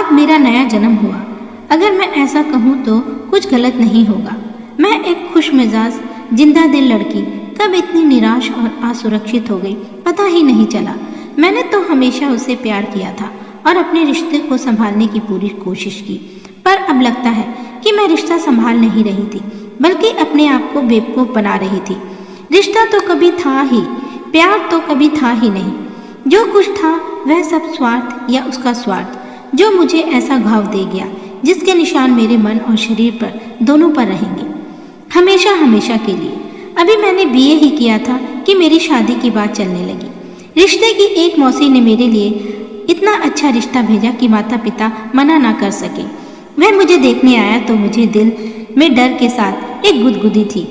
आज मेरा नया जन्म हुआ। अगर मैं ऐसा कहूँ तो कुछ गलत नहीं होगा। मैं एक खुश मिजाज जिंदा दिल लड़की कब इतनी निराश और असुरक्षित हो गई पता ही नहीं चला। मैंने तो हमेशा उसे प्यार किया था और अपने रिश्ते को संभालने की पूरी कोशिश की, पर अब लगता है कि मैं रिश्ता संभाल नहीं रही थी बल्कि अपने आप को बेवकूफ़ बना रही थी। रिश्ता तो कभी था ही, प्यार तो कभी था ही नहीं। जो कुछ था वह सब स्वार्थ या उसका स्वार्थ, जो मुझे ऐसा घाव दे गया जिसके निशान मेरे मन और शरीर पर दोनों पर रहेंगे हमेशा हमेशा के लिए। अभी मैंने बीए ही किया था कि मेरी शादी की बात चलने लगी। रिश्ते की एक मौसी ने मेरे लिए इतना अच्छा रिश्ता भेजा कि माता पिता मना ना कर सके। वह मुझे देखने आया तो मुझे दिल में डर के साथ एक गुदगुदी थी।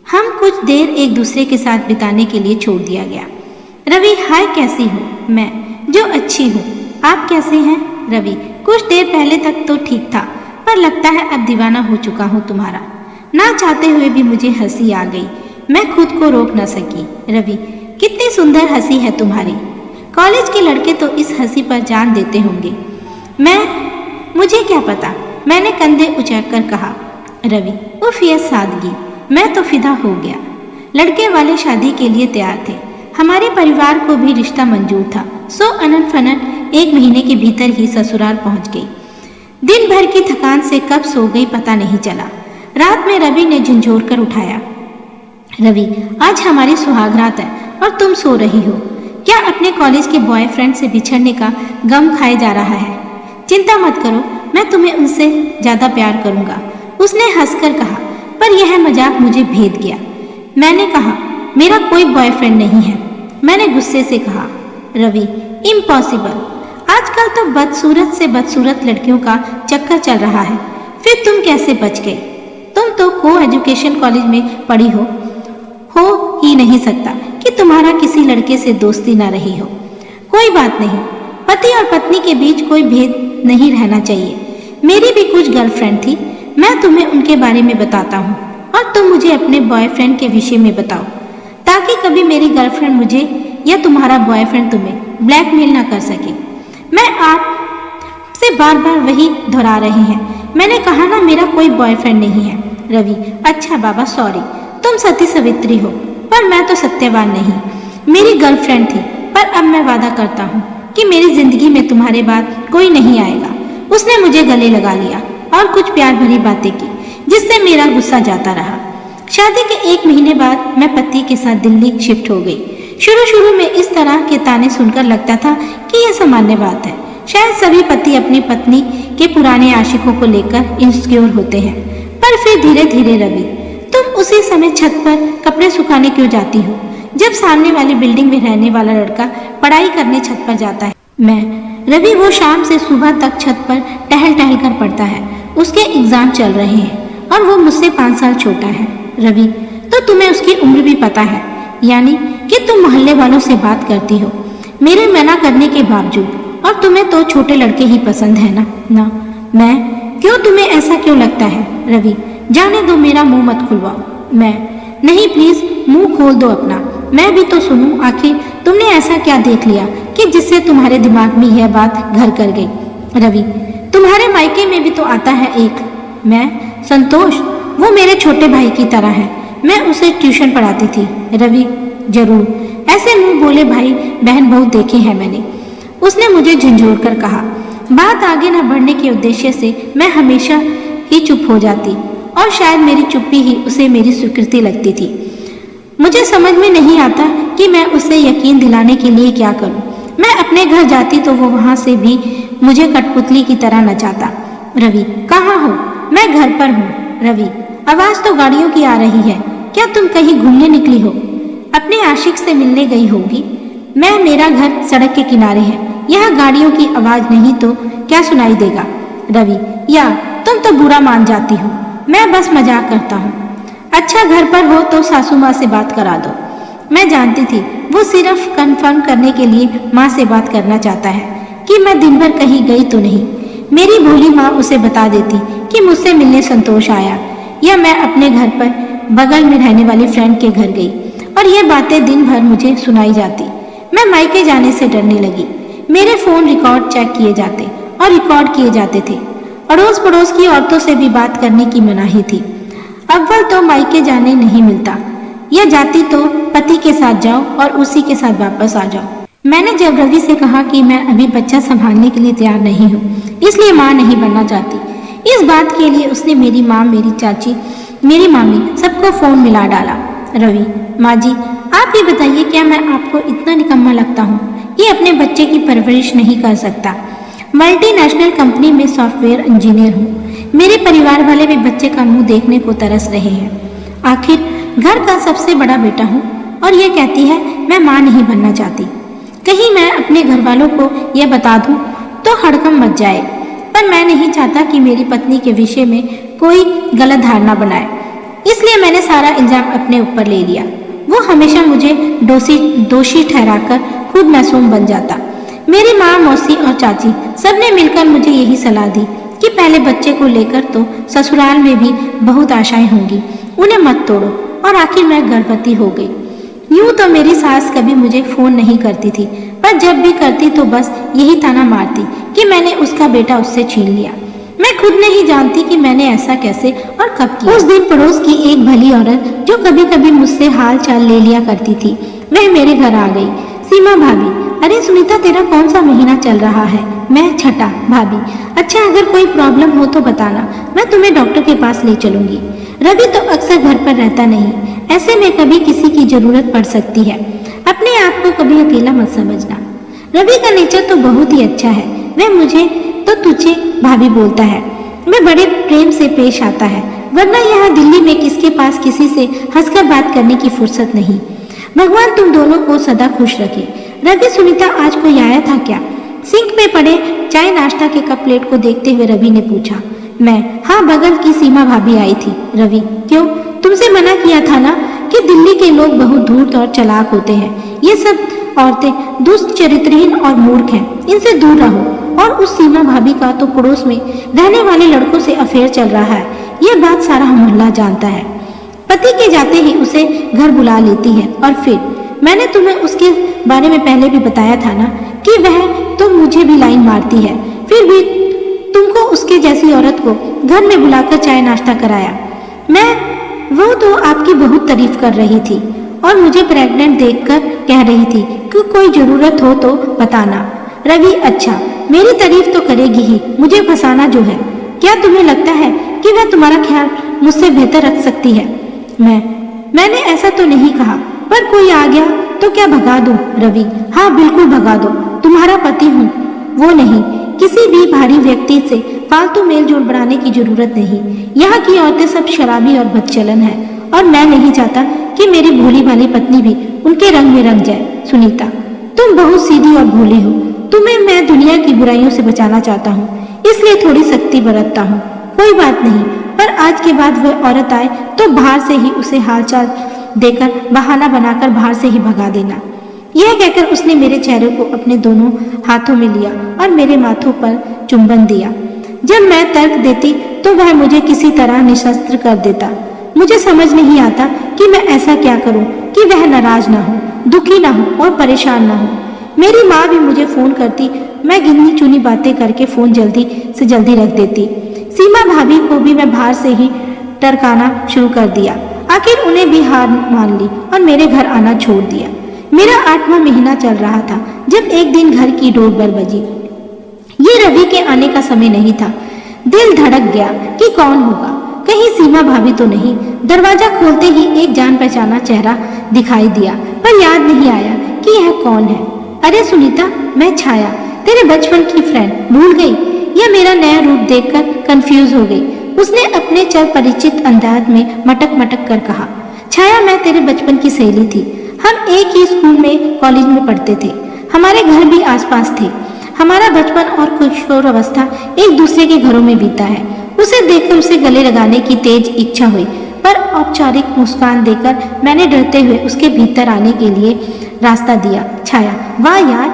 हम कुछ देर एक दूसरे के साथ बिताने के लिए छोड़ दिया गया। रवि, हाय कैसी हो? मैं, जो अच्छी हूँ। आप कैसे हैं? रवि, कुछ देर पहले तक तो ठीक था, पर लगता है अब दीवाना हो चुका हूँ तुम्हारा। ना चाहते हुए भी मुझे हंसी आ गई, मैं खुद को रोक न सकी। रवि, कितनी सुंदर हंसी है तुम्हारी। कॉलेज के लड़के तो इस हंसी पर जान देते होंगे। मुझे क्या पता, मैंने कंधे उचक कर कहा। रवि, उफ ये सादगी, मैं तो फिदा हो गया। लड़के वाले शादी के लिए तैयार थे। हमारे परिवार को भी रिश्ता मंजूर था। सो अनन फनन 1 महीने के भीतर ही ससुराल पहुंच गई। दिन भर की थकान से कब सो गई पता नहीं चला। रात में रवि ने झंझोर कर उठाया। रवि, आज हमारी सुहागरात है और तुम सो रही हो। क्या अपने कॉलेज के बॉयफ्रेंड से बिछड़ने का गम खाए जा रहा है? चिंता मत करो, मैं तुम्हें उनसे ज़्यादा प्यार करूँगा, उसने हंसकर कहा। पर यह मजाक मुझे भेद गया। मैंने कहा, मेरा कोई बॉयफ्रेंड नहीं है। मैंने गुस्से से कहा। रवि, इम्पॉसिबल, आजकल तो बदसूरत से बदसूरत लड़कियों का चक्कर चल रहा है। फिर तुम कैसे बच गई? तुम तो को एजुकेशन कॉलेज में पढ़ी हो ही नहीं सकता कि तुम्हारा किसी लड़के से दोस्ती ना रही हो। कोई बात नहीं, पति और पत्नी के बीच कोई भेद नहीं रहना चाहिए। मेरी भी कुछ गर्लफ्रेंड थी, मैं तुम्हें उनके बारे में बताता हूँ और तुम मुझे अपने बॉयफ्रेंड के विषय में बताओ, ताकि कभी मेरी गर्लफ्रेंड मुझे या तुम्हारा बॉयफ्रेंड तुम्हें ब्लैकमेल ना कर सके। मैं आपसे बार बार वही दोहरा रही हैं। मैंने कहा ना, मेरा कोई बॉयफ्रेंड नहीं है। रवि, अच्छा बाबा सॉरी, तुम सती सवित्री हो, पर मैं तो सत्यवान नहीं। मेरी गर्लफ्रेंड थी, पर अब मैं वादा करता हूँ कि मेरी जिंदगी में तुम्हारे बाद कोई नहीं आएगा। उसने मुझे गले लगा लिया और कुछ प्यार भरी बातें की, जिससे मेरा गुस्सा जाता रहा। शादी के 1 महीने बाद मैं पति के साथ दिल्ली शिफ्ट हो गई। शुरू में इस तरह के ताने सुनकर लगता था कि यह सामान्य बात है। शायद सभी पति अपनी पत्नी के पुराने आशिकों को लेकर इनसिक्योर होते हैं। पर फिर धीरे धीरे, रवि, तुम उसी समय छत पर कपड़े सुखाने क्यों जाती हो जब सामने वाली बिल्डिंग में रहने वाला लड़का पढ़ाई करने छत पर जाता है? रवि, वो शाम से सुबह तक छत पर टहल कर पढ़ता है। उसके एग्जाम चल रहे हैं और वो मुझसे 5 साल छोटा है। रवि, तो तुम्हें उसकी उम्र भी पता है, यानी कि तुम मोहल्ले वालों से बात करती हो मेरे मना करने के बावजूद, और तुम्हें तो छोटे लड़के ही पसंद है ना? क्यों, तुम्हें ऐसा क्यों लगता है? रवि, जाने दो, मेरा मुंह मत खुलवाओ। नहीं प्लीज, मुंह खोल दो अपना, मैं भी तो सुनूं। आखिर तुमने ऐसा क्या देख लिया कि जिससे तुम्हारे दिमाग में यह बात घर कर गई? रवि, तुम्हारे मायके में भी तो आता है एक संतोष, वो मेरे छोटे भाई की तरह है। मैं उसे ट्यूशन पढ़ाती थी। रवि, जरूर, ऐसे मुंह बोले भाई बहन बहुत देखे हैं मैंने, उसने मुझे झंझोर कर कहा। बात आगे न बढ़ने के उद्देश्य से मैं हमेशा ही चुप हो जाती, और शायद मेरी चुप्पी ही उसे मेरी स्वीकृति लगती थी। मुझे समझ में नहीं आता कि मैं उसे यकीन दिलाने के लिए क्या करूं। मैं अपने घर जाती तो वो वहां से भी मुझे कठपुतली की तरह नचाता। रवि, कहाँ हो? मैं घर पर हूँ। रवि, आवाज तो गाड़ियों की आ रही है, क्या तुम कहीं घूमने निकली हो? अपने आशिक से मिलने गई होगी। मेरा घर सड़क के किनारे है, यहाँ गाड़ियों की आवाज नहीं तो क्या सुनाई देगा? रवि, या तुम तो बुरा मान जाती हो, मैं बस मजाक करता हूँ। अच्छा, घर पर हो तो सासू माँ से बात करा दो। मैं जानती थी वो सिर्फ कंफर्म करने के लिए माँ से बात करना चाहता है कि मैं दिन भर कहीं गई तो नहीं। मेरी भोली माँ उसे बता देती कि मुझसे मिलने संतोष आया, या मैं अपने घर पर बगल में रहने वाली फ्रेंड के घर गई, और ये बातें दिन भर मुझे सुनाई जाती। मैं मायके जाने से डरने लगी। मेरे फोन रिकॉर्ड चेक किए जाते और रिकॉर्ड किए जाते थे। अड़ोस पड़ोस की औरतों से भी बात करने की मनाही थी। अव्वल तो मायके जाने नहीं मिलता, या जाती तो पति के साथ जाओ और उसी के साथ वापस आ जाओ। मैंने जब रवि से कहा कि मैं अभी बच्चा संभालने के लिए तैयार नहीं हूँ, इसलिए माँ नहीं बनना चाहती, इस बात के लिए उसने मेरी माँ, मेरी चाची, मेरी मामी सबको फोन मिला डाला। रवि, माँ जी आप ही बताइए, क्या मैं आपको इतना निकम्मा लगता हूँ कि अपने बच्चे की परवरिश नहीं कर सकता? मल्टीनेशनल कंपनी में सॉफ्टवेयर इंजीनियर हूँ। मेरे परिवार वाले भी बच्चे का मुंह देखने को तरस रहे हैं। आखिर घर का सबसे बड़ा बेटा हूँ और ये कहती है मैं माँ नहीं बनना चाहती। कहीं मैं अपने घर वालों को यह बता दूं तो हड़कंप मच जाए, पर मैं नहीं चाहता कि मेरी पत्नी के विषय में कोई गलत धारणा बनाए, इसलिए मैंने सारा इल्जाम अपने ऊपर ले लिया। वो हमेशा मुझे दोषी ठहराकर खुद मासूम बन जाता। मेरी माँ, मौसी और चाची सबने मिलकर मुझे यही सलाह दी कि पहले बच्चे को लेकर तो ससुराल में भी बहुत आशाएं होंगी, उन्हें मत तोड़ो। और आखिर मैं गर्भवती हो गई। यूं तो मेरी सास कभी मुझे फोन नहीं करती थी, पर जब भी करती तो बस यही ताना मारती कि मैंने उसका बेटा उससे छीन लिया। मैं खुद नहीं जानती कि मैंने ऐसा कैसे और कब किया। उस दिन पड़ोस की एक भली औरत जो कभी कभी मुझसे हाल चाल ले लिया करती थी, वह मेरे घर आ गई। सीमा भाभी, अरे सुनीता तेरा कौन सा महीना चल रहा है? मैं छठा। भाभी, अच्छा अगर कोई प्रॉब्लम हो तो बताना, मैं तुम्हें डॉक्टर के पास ले चलूंगी। रवि तो अक्सर घर पर रहता नहीं, ऐसे में कभी किसी की जरूरत पड़ सकती है। अपने आप को कभी अकेला मत समझना। रवि का नेचर तो बहुत ही अच्छा है, वह मुझे तो तुझे भाभी बोलता है, वह बड़े प्रेम से पेश आता है, वरना यहाँ दिल्ली में किसके पास किसी से हंसकर बात करने की फुर्सत नहीं। भगवान तुम दोनों को सदा खुश रखे। रवि, सुनीता आज कोई आया था क्या? सिंक में पड़े चाय नाश्ता के कप प्लेट को देखते हुए रवि ने पूछा। मैं, हाँ बगल की सीमा भाभी आई थी। रवि, क्यों? तुमसे मना किया था ना कि दिल्ली के लोग बहुत धूर्त और चालाक होते हैं, ये सब औरतें दुष्चरित्रहीन और मूर्ख हैं, इनसे दूर रहो। और उस सीमा भाभी का तो पड़ोस में रहने वाले लड़कों से अफेयर चल रहा है, ये बात सारा मोहल्ला जानता है। पति के जाते ही उसे घर बुला लेती है, और फिर मैंने तुम्हें उसके बारे में पहले भी बताया था ना कि वह तो मुझे भी लाइन मारती है, फिर भी तुमको उसके जैसी औरत को घर में बुलाकर चाय नाश्ता कराया। वो तो आपकी बहुत तारीफ कर रही थी और मुझे प्रेग्नेंट देखकर कह रही थी कि कोई जरूरत हो तो बताना। रवि, अच्छा मेरी तारीफ तो करेगी ही, मुझे फंसाना जो है। क्या तुम्हें लगता है कि वह तुम्हारा ख्याल मुझसे बेहतर रख सकती है? मैंने ऐसा तो नहीं कहा, पर कोई आ गया तो क्या भगा दूं? रवि, हाँ बिल्कुल भगा दो, तुम्हारा पति हूँ वो नहीं। किसी भी भारी व्यक्ति से फालतू मेल जोल बढ़ाने की जरूरत नहीं। यहाँ की औरतें सब शराबी और बदचलन है, और मैं नहीं चाहता कि मेरी भोली भाली पत्नी भी उनके रंग में रंग जाए। सुनीता, तुम बहुत सीधी और भोली हो, तुम्हें मैं दुनिया की बुराइयों से बचाना चाहता हूँ, इसलिए थोड़ी सख्ती बरतता हूँ। कोई बात नहीं, पर आज के बाद वह औरत आए तो बाहर से ही उसे हालचाल देकर बहाना बनाकर बाहर से ही भगा देना। यह कहकर उसने मेरे चेहरे को अपने दोनों हाथों में लिया और मेरे माथों पर चुंबन दिया। जब मैं तर्क देती तो वह मुझे किसी तरह निशस्त्र कर देता। मुझे समझ नहीं आता कि मैं ऐसा क्या करूं कि वह नाराज ना हो, दुखी ना हो और परेशान ना हो। मेरी माँ भी मुझे फोन करती, मैं गिनी चुनी बातें करके फोन जल्दी से जल्दी रख देती। सीमा भाभी को भी मैं बाहर से ही टरकाना शुरू कर दिया। आखिर उन्हें भी हार मान ली और मेरे घर आना छोड़ दिया। मेरा 8वां महीना चल रहा था जब एक दिन घर की डोरबेल बजी। ये रवि के आने का समय नहीं था। दिल धड़क गया कि कौन होगा, कहीं सीमा भाभी तो नहीं। दरवाजा खोलते ही एक जान पहचाना चेहरा दिखाई दिया, पर याद नहीं आया कि यह कौन है। अरे सुनीता, मैं छाया, तेरे बचपन की फ्रेंड, भूल गई? यह मेरा नया रूप देखकर कंफ्यूज हो गई। उसने अपने चर परिचित अंदाज में मटक मटक कर कहा, छाया मैं तेरे बचपन की सहेली थी। हम एक ही स्कूल में कॉलेज में पढ़ते थे, हमारे घर भी आसपास थे। हमारा बचपन और किशोर अवस्था एक दूसरे के घरों में बीता है। उसे देखकर उसे गले लगाने की तेज इच्छा हुई, पर औपचारिक मुस्कान देकर मैंने डरते हुए उसके भीतर आने के लिए रास्ता दिया। छाया, वाह यार,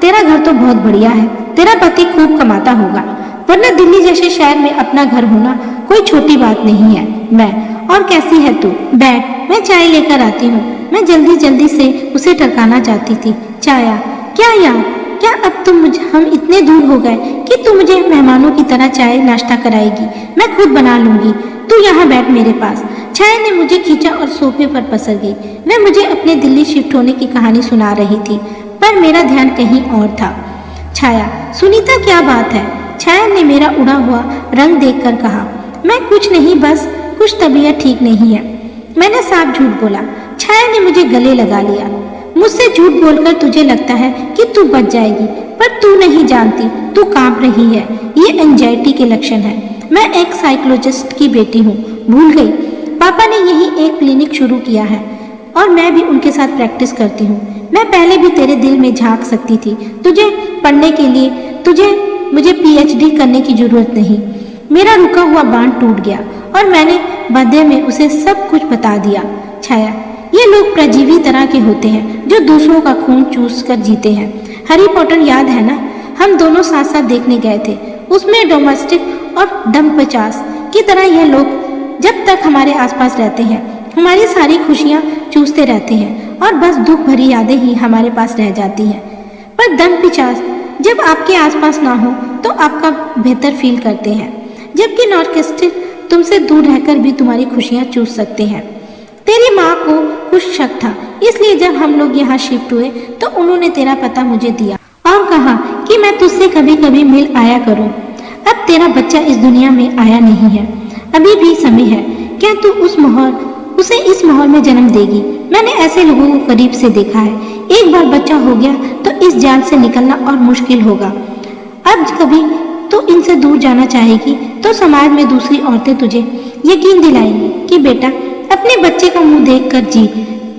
तेरा घर तो बहुत बढ़िया है, तेरा पति खूब कमाता होगा, वरना दिल्ली जैसे शहर में अपना घर होना कोई छोटी बात नहीं है। मैं, और कैसी है तू? बैठ, मैं चाय लेकर आती हूँ। मैं जल्दी जल्दी से उसे टरकाना चाहती थी। छाया, क्या यार, क्या अब हम इतने दूर हो गए कि तू मुझे मेहमानों की तरह चाय नाश्ता कराएगी? मैं खुद बना लूंगी, तू यहाँ बैठ मेरे पास। छाया ने मुझे खींचा और सोफे पर पसर गई। वह मुझे अपने दिल्ली शिफ्ट होने की कहानी सुना रही थी, पर मेरा ध्यान कहीं और था। छाया, सुनीता क्या बात है? छाया ने मेरा उड़ा हुआ रंग देखकर कहा। मैं कुछ नहीं, बस कुछ तबीयत ठीक नहीं है। मैंने साफ झूठ बोला। छाया ने मुझे गले लगा लिया। मुझसे झूठ बोलकर तुझे लगता है कि तू बच जाएगी, पर तू नहीं जानती, तू कांप रही है। ये एंजाइटी के लक्षण है। मैं एक साइकोलॉजिस्ट की बेटी हूँ, भूल गई? पापा ने यही एक क्लिनिक शुरू किया है और मैं भी उनके साथ प्रैक्टिस करती हूँ। मैं पहले भी तेरे दिल में झांक सकती थी। तुझे पढ़ने के लिए मुझे पीएचडी करने की जरूरत नहीं। मेरा रुका हुआ बांध टूट गया और मैंने बदले में उसे सब कुछ बता दिया। छाया, ये लोग परजीवी तरह के होते हैं जो दूसरों का खून चूस कर जीते हैं। हैरी पॉटर याद है ना? हम दोनों साथ साथ देखने गए थे। उसमें डोमेस्टिक और डम्पचास की तरह यह लोग जब तक हमारे आसपास रहते हैं हमारी सारी खुशियाँ चूसते रहते हैं और बस दुख भरी यादें ही हमारे पास रह जाती हैं। पर डम्पचास जब आपके आसपास ना हो तो आपका बेहतर फील करते हैं, जबकि नॉर्किस्टिक तुमसे दूर रहकर भी तुम्हारी खुशियाँ चूस सकते हैं। तेरी माँ को कुछ शक था, इसलिए जब हम लोग यहाँ शिफ्ट हुए तो उन्होंने तेरा पता मुझे दिया और कहा कि मैं तुझसे कभी कभी मिल आया करूँ। अब तेरा बच्चा इस दुनिया में आया नहीं है, अभी भी समय है। क्या तू उसे इस माहौल में जन्म देगी? मैंने ऐसे लोगों को करीब से देखा है। एक बार बच्चा हो गया तो इस जाल से निकलना और मुश्किल होगा। अब कभी तो इनसे दूर जाना चाहेगी तो समाज में दूसरी औरतें तुझे यकीन दिलाएंगी कि बेटा अपने बच्चे का मुंह देखकर जी।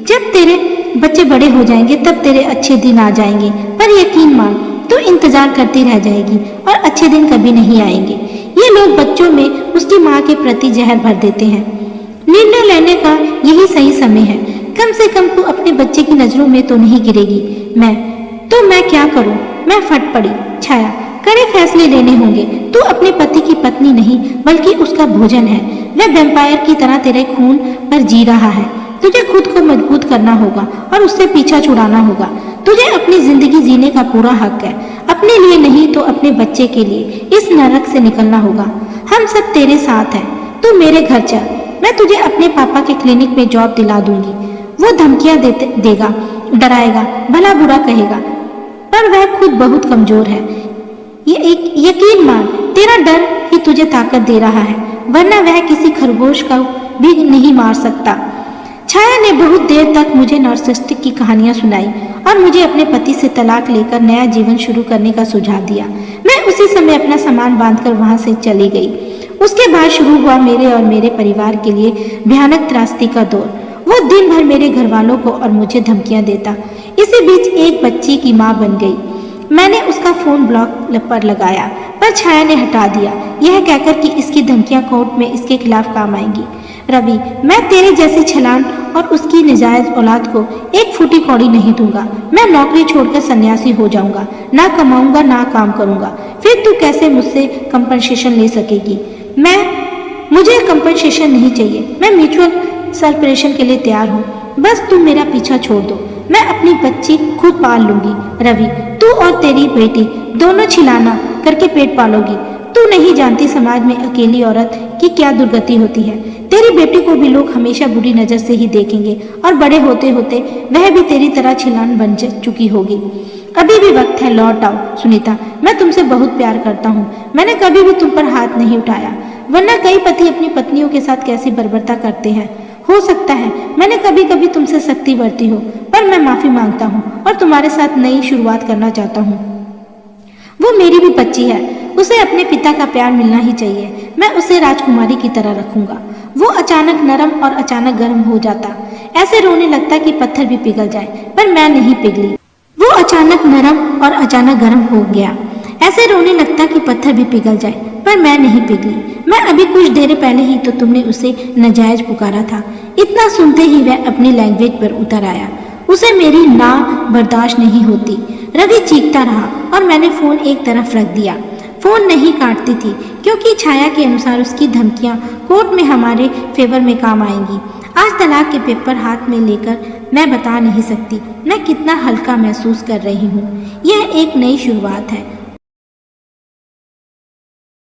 जब तेरे बच्चे बड़े हो जाएंगे तब तेरे अच्छे दिन आ जाएंगे, पर यकीन मान तू इंतजार करती रह जाएगी और अच्छे दिन कभी नहीं आएंगे। ये लोग बच्चों में उसकी माँ के प्रति जहर भर देते हैं। निर्णय लेने का यही सही समय है। कम से कम तू अपने बच्चे की नजरों में तो नहीं गिरेगी। मैं क्या करूं? मैं फट पड़ी। छाया, कड़े फैसले लेने होंगे। तू अपने पति की पत्नी नहीं बल्कि उसका भोजन है। वह वैम्पायर की तरह तेरे खून पर जी रहा है। तुझे खुद को मजबूत करना होगा और उससे पीछा छुड़ाना होगा। तुझे अपनी जिंदगी जीने का पूरा हक है, अपने लिए नहीं तो अपने बच्चे के लिए। इस नरक से निकलना होगा। हम सब तेरे साथ हैं। तू मेरे घर चल, मैं तुझे अपने पापा के क्लिनिक में जॉब दिला दूंगी। वो धमकियां देगा, डराएगा, भला बुरा कहेगा, पर वह खुद बहुत कमजोर है। ये एक यकीन मान, तेरा डर ही तुझे ताकत दे रहा है, वरना वह किसी खरगोश का भी नहीं मार सकता। छाया ने बहुत देर तक मुझे नार्सिसिस्टिक की कहानियां सुनाई और मुझे अपने पति से तलाक लेकर नया जीवन शुरू करने का सुझाव दिया। मैं उसी समय अपना सामान बांधकर वहां से चली गई। उसके बाद शुरू हुआ मेरे और मेरे परिवार के लिए भयानक त्रासदी का दौर। वो दिन भर मेरे घर वालों को और मुझे धमकियां देता। इसी बीच एक बच्ची की माँ बन गई। मैंने उसका फोन ब्लॉक पर लगाया, पर छाया ने हटा दिया, यह कहकर कि इसकी धमकियां कोर्ट में इसके खिलाफ काम आएंगी। रवि, मैं तेरे जैसी छलान और उसकी निजायज औलाद को एक फूटी कौड़ी नहीं दूंगा। मैं नौकरी छोड़कर सन्यासी हो जाऊंगा, ना कमाऊंगा ना काम करूंगा। फिर तू कैसे मुझसे कंपनसेशन ले सकेगी? मुझे कंपनसेशन नहीं चाहिए। मैं म्यूचुअल सेपरेशन के लिए तैयार हूँ। बस तुम मेरा पीछा छोड़ दो, मैं अपनी बच्ची खुद पाल लूंगी। रवि, तू और तेरी बेटी दोनों छिलाना करके पेट पालोगी। तू नहीं जानती समाज में अकेली औरत की क्या दुर्गति होती है। तेरी बेटी को भी लोग हमेशा बुरी नजर से ही देखेंगे और बड़े होते होते वह भी तेरी तरह छिलान बन चुकी होगी। अभी भी वक्त है, लौट आओ। सुनीता, मैं तुमसे बहुत प्यार करता हूँ। मैंने कभी भी तुम पर हाथ नहीं उठाया, वरना कई पति अपनी पत्नियों के साथ कैसी बर्बरता करते हैं। हो सकता है मैंने कभी कभी तुमसे सख्ती बरती हो, पर मैं माफी मांगता हूँ और तुम्हारे साथ नई शुरुआत करना चाहता हूँ। वो मेरी भी बच्ची है, उसे अपने पिता का प्यार मिलना ही चाहिए। मैं उसे राजकुमारी की तरह रखूंगा। वो अचानक नरम और अचानक गर्म हो जाता, ऐसे रोने लगता कि पत्थर भी पिघल जाए, पर मैं नहीं पिघली। वो अचानक नरम और अचानक गर्म हो गया, ऐसे रोने लगता कि पत्थर भी पिघल जाए, पर मैं नहीं पिघली। मैं अभी कुछ देर पहले ही तो तुमने उसे नाजायज पुकारा था। इतना सुनते ही वह अपनी लैंग्वेज पर उतर आया। उसे मेरी ना बर्दाश्त नहीं होती। रवि चीखता रहा और मैंने फोन एक तरफ रख दिया। फोन नहीं काटती थी क्योंकि छाया के अनुसार उसकी धमकियां कोर्ट में हमारे फेवर में काम आएंगी। आज तलाक के पेपर हाथ में लेकर मैं बता नहीं सकती मैं कितना हल्का महसूस कर रही हूँ। यह एक नई शुरुआत है